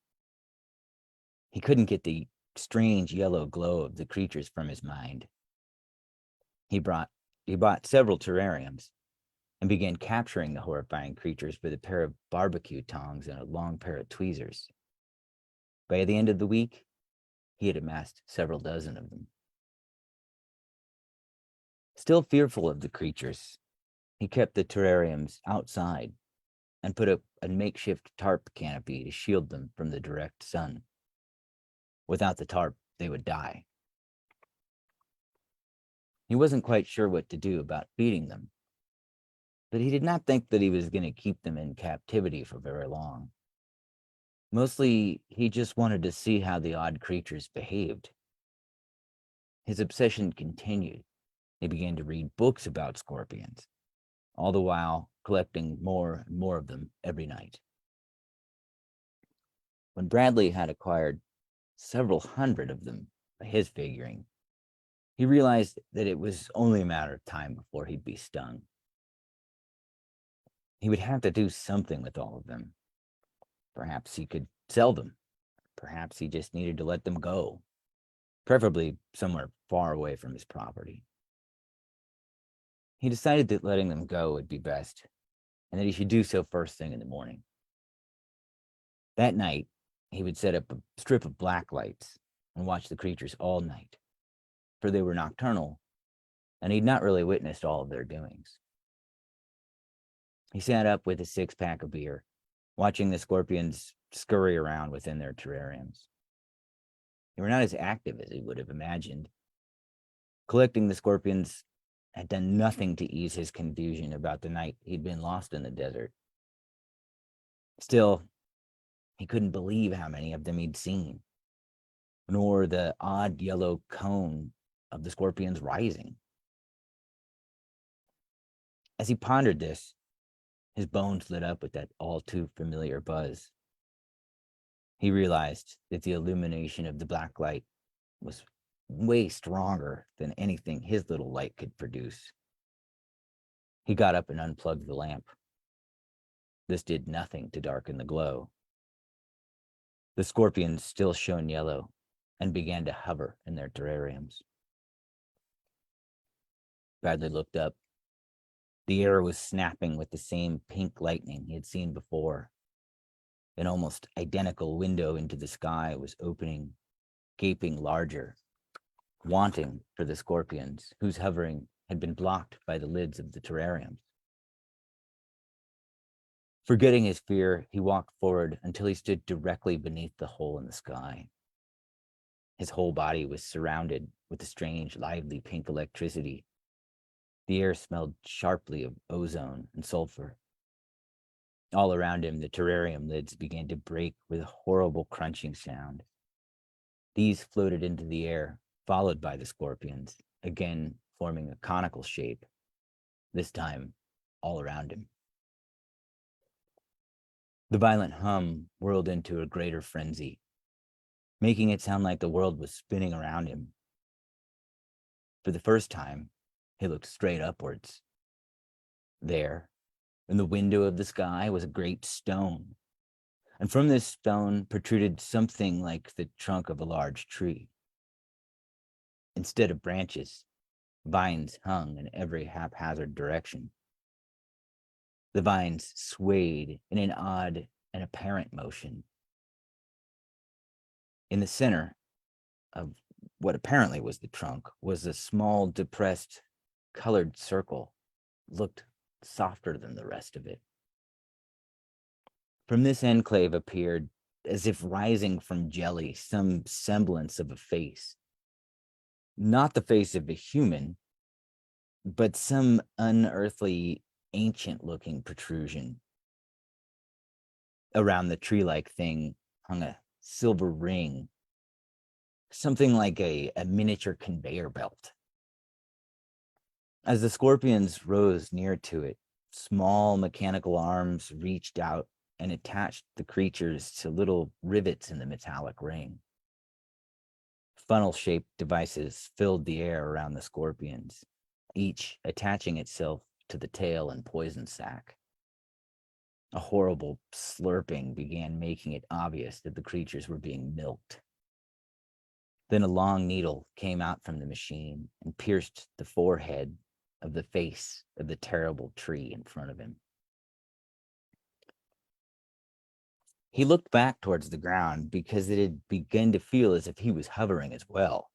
He couldn't get the strange yellow glow of the creatures from his mind. He bought several terrariums and began capturing the horrifying creatures with a pair of barbecue tongs and a long pair of tweezers. By the end of the week, he had amassed several dozen of them. Still fearful of the creatures, he kept the terrariums outside and put up a makeshift tarp canopy to shield them from the direct sun. Without the tarp, they would die. He wasn't quite sure what to do about feeding them, but he did not think that he was going to keep them in captivity for very long. Mostly, he just wanted to see how the odd creatures behaved. His obsession continued. He began to read books about scorpions, all the while collecting more and more of them every night. When Bradley had acquired several hundred of them by his figuring, he realized that it was only a matter of time before he'd be stung. He would have to do something with all of them. Perhaps he could sell them. Perhaps he just needed to let them go, preferably somewhere far away from his property. He decided that letting them go would be best, and that he should do so first thing in the morning. That night, he would set up a strip of black lights and watch the creatures all night, for they were nocturnal, and he'd not really witnessed all of their doings. He sat up with a 6-pack of beer, watching the scorpions scurry around within their terrariums. They were not as active as he would have imagined. Collecting the scorpions had done nothing to ease his confusion about the night he'd been lost in the desert. Still, he couldn't believe how many of them he'd seen, nor the odd yellow cone of the scorpions rising. As he pondered this, his bones lit up with that all too familiar buzz. He realized that the illumination of the black light was way stronger than anything his little light could produce. He got up and unplugged the lamp. This did nothing to darken the glow. The scorpions still shone yellow and began to hover in their terrariums. Bradley looked up. The air was snapping with the same pink lightning he had seen before. An almost identical window into the sky was opening, gaping larger, wanting for the scorpions whose hovering had been blocked by the lids of the terrariums. Forgetting his fear, he walked forward until he stood directly beneath the hole in the sky. His whole body was surrounded with a strange, lively pink electricity. The air smelled sharply of ozone and sulfur. All around him, the terrarium lids began to break with a horrible crunching sound. These floated into the air, followed by the scorpions, again forming a conical shape, this time all around him. The violent hum whirled into a greater frenzy, making it sound like the world was spinning around him. For the first time, he looked straight upwards. There, in the window of the sky, was a great stone, and from this stone protruded something like the trunk of a large tree. Instead of branches, vines hung in every haphazard direction. The vines swayed in an odd and apparent motion. In the center of what apparently was the trunk was a small, depressed, colored circle, looked softer than the rest of it. From this enclave appeared, as if rising from jelly, some semblance of a face. Not the face of a human, but some unearthly, ancient-looking protrusion. Around the tree-like thing hung a silver ring, something like a miniature conveyor belt. As the scorpions rose near to it, small mechanical arms reached out and attached the creatures to little rivets in the metallic ring. Funnel-shaped devices filled the air around the scorpions, each attaching itself to the tail and poison sac. A horrible slurping began, making it obvious that the creatures were being milked. Then a long needle came out from the machine and pierced the forehead of the face of the terrible tree in front of him. He looked back towards the ground because it had begun to feel as if he was hovering as well.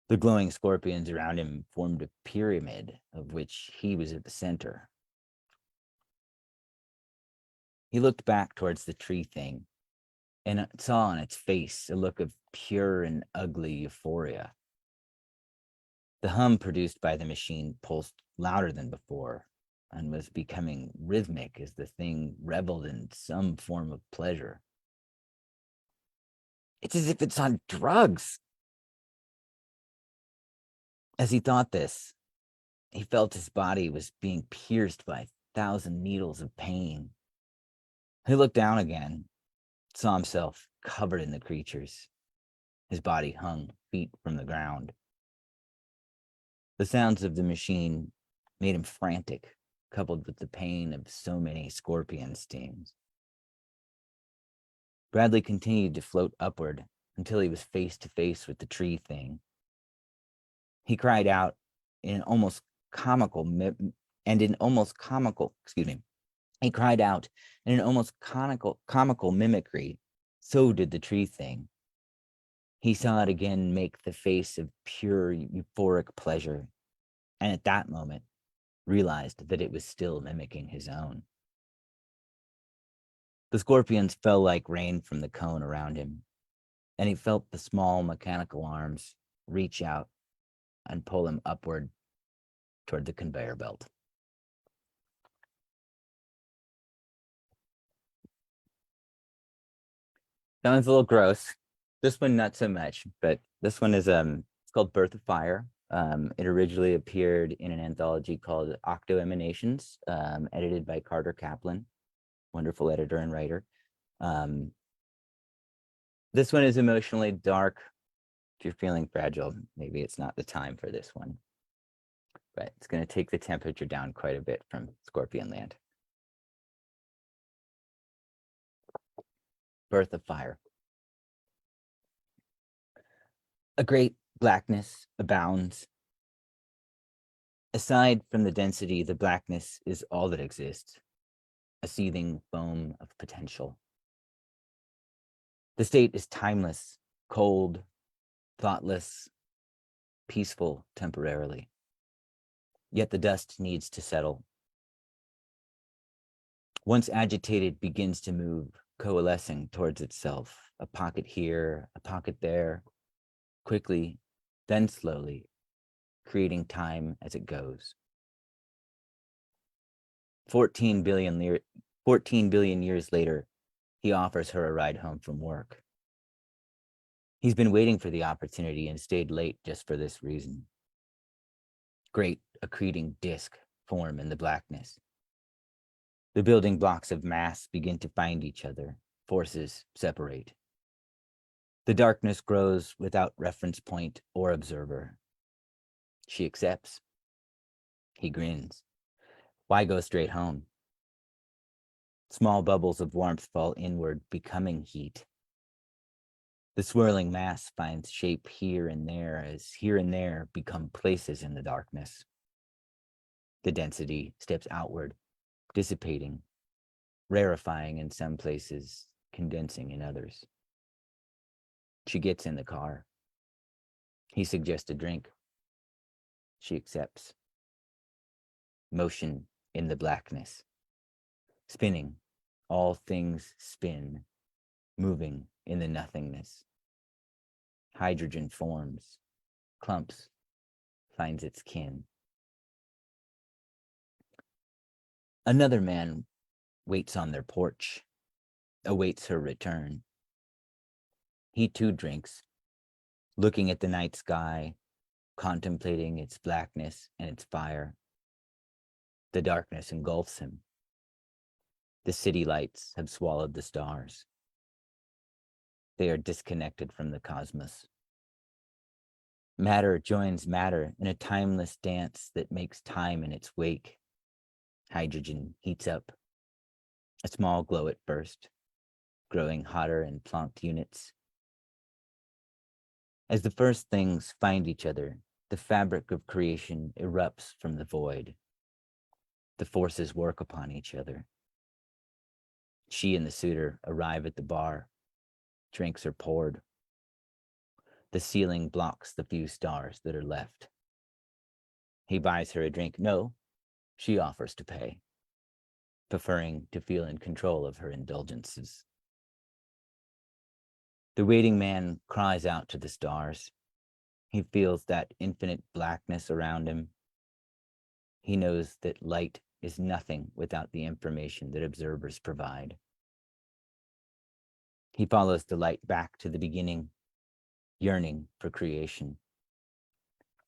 The glowing scorpions around him formed a pyramid of which he was at the center. He looked back towards the tree thing and saw on its face a look of pure and ugly euphoria. The hum produced by the machine pulsed louder than before and was becoming rhythmic as the thing reveled in some form of pleasure. It's as if it's on drugs. As he thought this, he felt his body was being pierced by 1,000 needles of pain. He looked down again, saw himself covered in the creatures. His body hung feet from the ground. The sounds of the machine made him frantic, coupled with the pain of so many scorpion stings. Bradley continued to float upward until he was face to face with the tree thing. He cried out in an almost comical He cried out in an almost comical mimicry. So did the tree thing. He saw it again make the face of pure euphoric pleasure, and at that moment realized that it was still mimicking his own. The scorpions fell like rain from the cone around him, and he felt the small mechanical arms reach out and pull him upward toward the conveyor belt. That one's a little gross. This one, not so much, but this one is it's called Birth of Fire. It originally appeared in an anthology called Octo Emanations, edited by Carter Kaplan, wonderful editor and writer. This one is emotionally dark. If you're feeling fragile, maybe it's not the time for this one. But it's going to take the temperature down quite a bit from Scorpion Land. Birth of Fire. A great blackness abounds. Aside from the density, the blackness is all that exists, a seething foam of potential. The state is timeless, cold, thoughtless, peaceful temporarily. Yet the dust needs to settle. Once agitated, begins to move, coalescing towards itself, a pocket here, a pocket there, quickly, then slowly, creating time as it goes. 14 billion years later, he offers her a ride home from work. He's been waiting for the opportunity and stayed late just for this reason. Great accreting disk form in the blackness. The building blocks of mass begin to find each other. Forces separate. The darkness grows without reference point or observer. She accepts. He grins. Why go straight home? Small bubbles of warmth fall inward, becoming heat. The swirling mass finds shape here and there as here and there become places in the darkness. The density steps outward, dissipating, rarefying in some places, condensing in others. She gets in the car. He suggests a drink. She accepts. Motion in the blackness. Spinning. All things spin, moving in the nothingness. Hydrogen forms, clumps, finds its kin. Another man waits on their porch, awaits her return. He too drinks, looking at the night sky, contemplating its blackness and its fire. The darkness engulfs him. The city lights have swallowed the stars. They are disconnected from the cosmos. Matter joins matter in a timeless dance that makes time in its wake. Hydrogen heats up. A small glow at first, growing hotter in Planck units. As the first things find each other, the fabric of creation erupts from the void. The forces work upon each other. She and the suitor arrive at the bar. Drinks are poured. The ceiling blocks the few stars that are left. He buys her a drink. No, she offers to pay, preferring to feel in control of her indulgences. The waiting man cries out to the stars. He feels that infinite blackness around him. He knows that light is nothing without the information that observers provide. He follows the light back to the beginning, yearning for creation.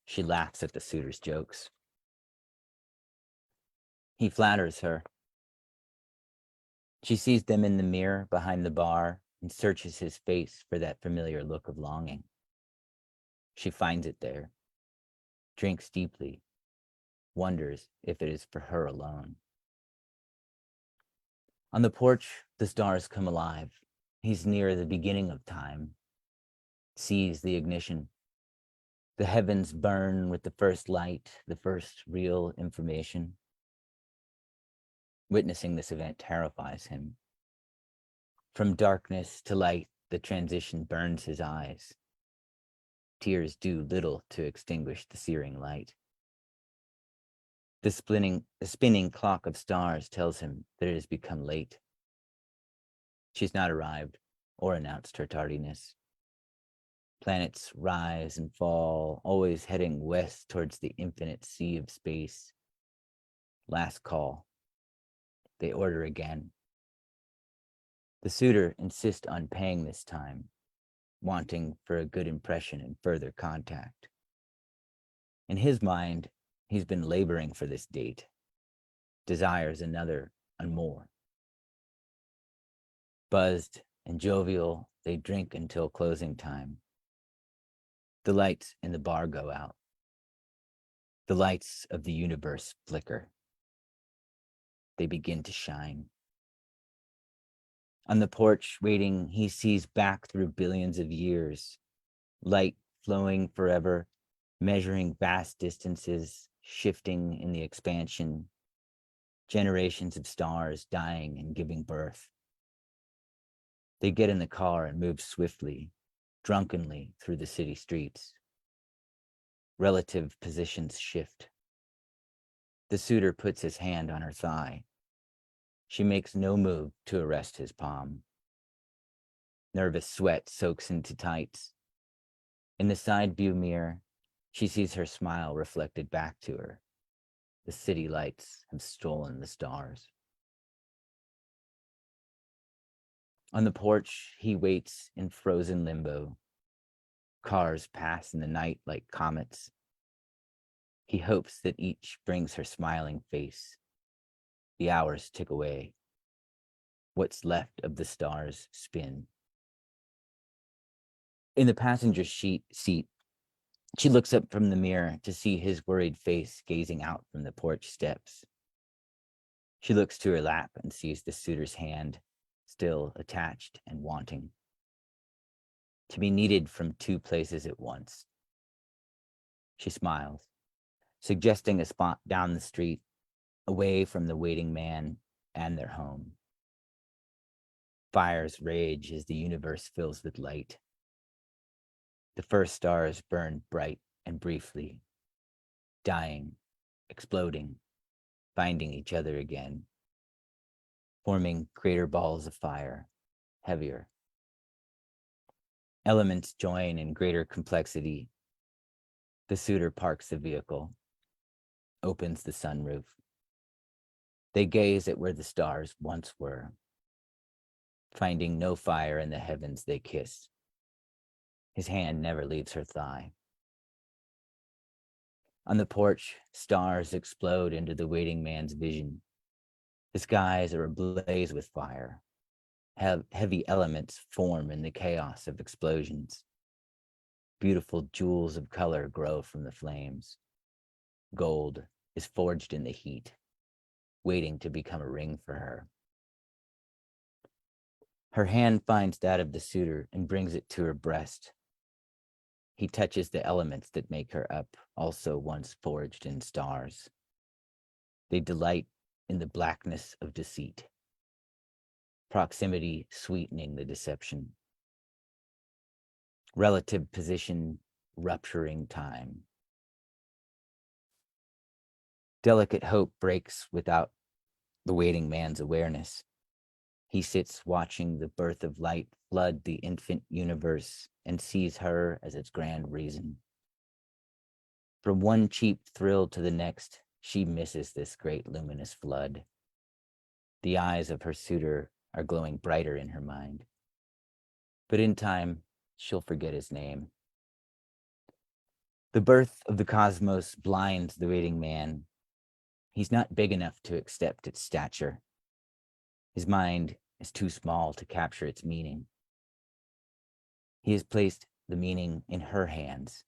She laughs at the suitor's jokes. He flatters her. She sees them in the mirror behind the bar and searches his face for that familiar look of longing. She finds it there, drinks deeply, wonders if it is for her alone. On the porch, the stars come alive. He's near the beginning of time, sees the ignition. The heavens burn with the first light, the first real information. Witnessing this event terrifies him. From darkness to light, the transition burns his eyes. Tears do little to extinguish the searing light. The spinning clock of stars tells him that it has become late. She's not arrived or announced her tardiness. Planets rise and fall, always heading west towards the infinite sea of space. Last call. They order again. The suitor insists on paying this time, wanting for a good impression and further contact. In his mind, he's been laboring for this date, desires another and more. Buzzed and jovial, they drink until closing time. The lights in the bar go out. The lights of the universe flicker. They begin to shine. On the porch, waiting, he sees back through billions of years, light flowing forever, measuring vast distances, shifting in the expansion, generations of stars dying and giving birth. They get in the car and move swiftly, drunkenly through the city streets. Relative positions shift. The suitor puts his hand on her thigh. She makes no move to arrest his palm. Nervous sweat soaks into tights. In the side view mirror, she sees her smile reflected back to her. The city lights have stolen the stars. On the porch, he waits in frozen limbo. Cars pass in the night like comets. He hopes that each brings her smiling face. The hours tick away. What's left of the stars spin. In the passenger seat, she looks up from the mirror to see his worried face gazing out from the porch steps. She looks to her lap and sees the suitor's hand, still attached and wanting. To be needed from two places at once. She smiles, suggesting a spot down the street, away from the waiting man and their home. Fires rage as the universe fills with light. The first stars burn bright and briefly, dying, exploding, finding each other again, forming greater balls of fire, heavier. Elements join in greater complexity. The suitor parks the vehicle, opens the sunroof. They gaze at where the stars once were, finding no fire in the heavens they kiss. His hand never leaves her thigh. On the porch, stars explode into the waiting man's vision. The skies are ablaze with fire. Heavy elements form in the chaos of explosions. Beautiful jewels of color grow from the flames. Gold is forged in the heat, waiting to become a ring for her. Her hand finds that of the suitor and brings it to her breast. He touches the elements that make her up, also once forged in stars. They delight in the blackness of deceit. Proximity sweetening the deception. Relative position rupturing time. Delicate hope breaks without the waiting man's awareness. He sits watching the birth of light flood the infant universe and sees her as its grand reason. From one cheap thrill to the next, she misses this great luminous flood. The eyes of her suitor are glowing brighter in her mind. But in time, she'll forget his name. The birth of the cosmos blinds the waiting man. He's not big enough to accept its stature. His mind is too small to capture its meaning. He has placed the meaning in her hands,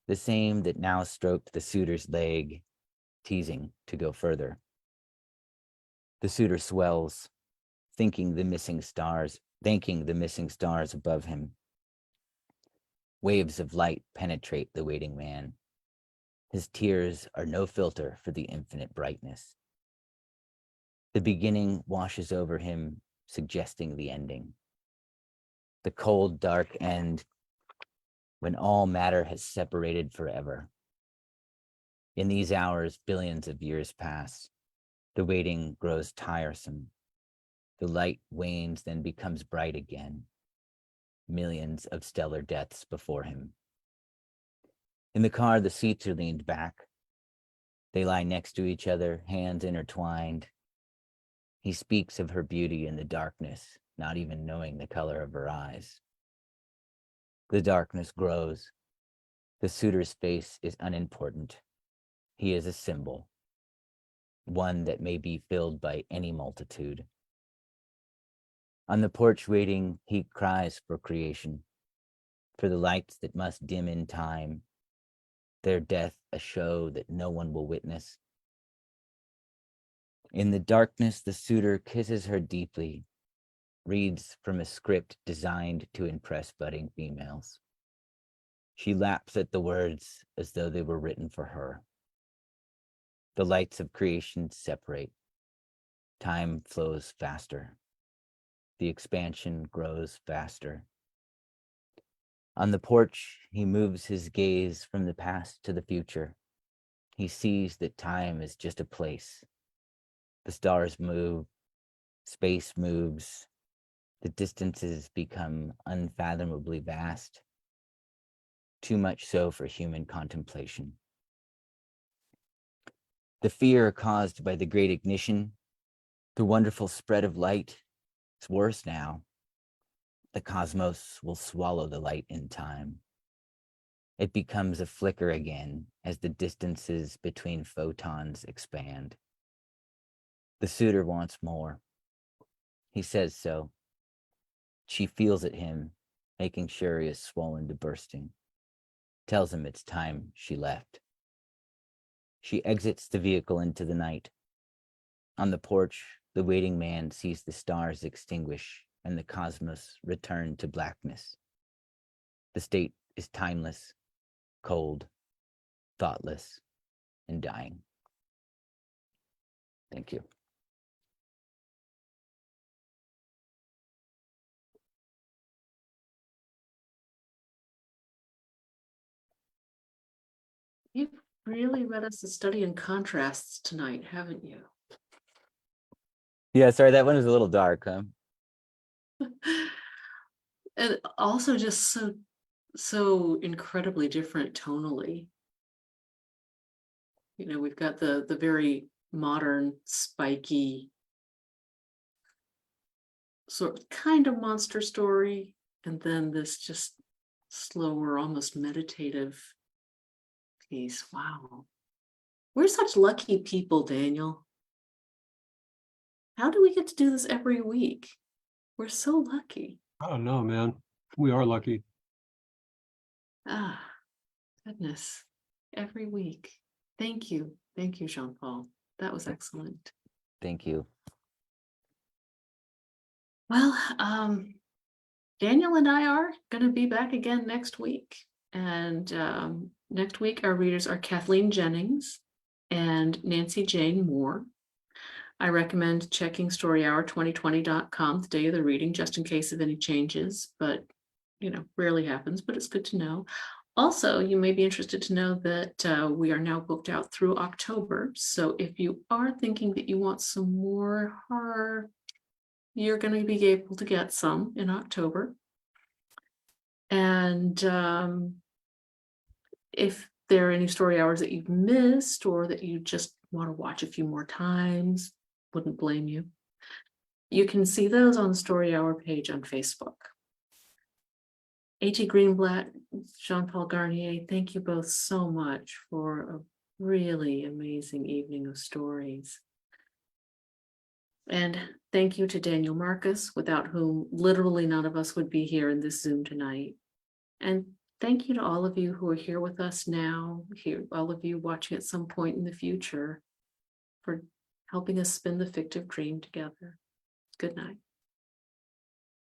the same that now stroked the suitor's leg, teasing to go further. The suitor swells, thanking the missing stars above him. Waves of light penetrate the waiting man. His tears are no filter for the infinite brightness. The beginning washes over him, suggesting the ending. The cold, dark end, when all matter has separated forever. In these hours, billions of years pass. The waiting grows tiresome. The light wanes, then becomes bright again. Millions of stellar deaths before him. In the car, the seats are leaned back. They lie next to each other, hands intertwined. He speaks of her beauty in the darkness, not even knowing the color of her eyes. The darkness grows. The suitor's face is unimportant. He is a symbol, one that may be filled by any multitude. On the porch waiting, he cries for creation, for the lights that must dim in time, their death a show that no one will witness. In the darkness, the suitor kisses her deeply, reads from a script designed to impress budding females. She laps at the words as though they were written for her. The lights of creation separate. Time flows faster. The expansion grows faster. On the porch, he moves his gaze from the past to the future. He sees that time is just a place. The stars move, space moves, the distances become unfathomably vast, too much so for human contemplation. The fear caused by the great ignition, the wonderful spread of light, is worse now. The cosmos will swallow the light in time. It becomes a flicker again as the distances between photons expand. The suitor wants more. He says so. She feels at him, making sure he is swollen to bursting. Tells him it's time she left. She exits the vehicle into the night. On the porch, the waiting man sees the stars extinguish and the cosmos return to blackness. The state is timeless, cold, thoughtless, and dying. Thank you.
You've really read us a study in contrasts tonight, haven't you?
Yeah, sorry, that one was a little dark, huh?
And also just so incredibly different tonally. You know, we've got the very modern, spiky, sort of kind of monster story, and then this just slower, almost meditative piece. Wow. We're such lucky people, Daniel. How do we get to do this every week? We're so lucky.
I don't know, man. We are lucky.
Ah, goodness. Every week. Thank you. Thank you, Jean-Paul. That was excellent.
Thank you.
Well, Daniel and I are going to be back again next week. And next week, our readers are Kathleen Jennings and Nancy Jane Moore. I recommend checking storyhour2020.com the day of the reading, just in case of any changes, but you know, rarely happens, but it's good to know. Also, you may be interested to know that we are now booked out through October. So if you are thinking that you want some more horror, you're going to be able to get some in October. And if there are any story hours that you've missed or that you just want to watch a few more times, wouldn't blame you. You can see those on the Story Hour page on Facebook. A.T. Greenblatt, Jean-Paul Garnier, thank you both so much for a really amazing evening of stories. And thank you to Daniel Marcus, without whom literally none of us would be here in this Zoom tonight. And thank you to all of you who are here with us now, all of you watching at some point in the future, for helping us spin the fictive dream together. Good night.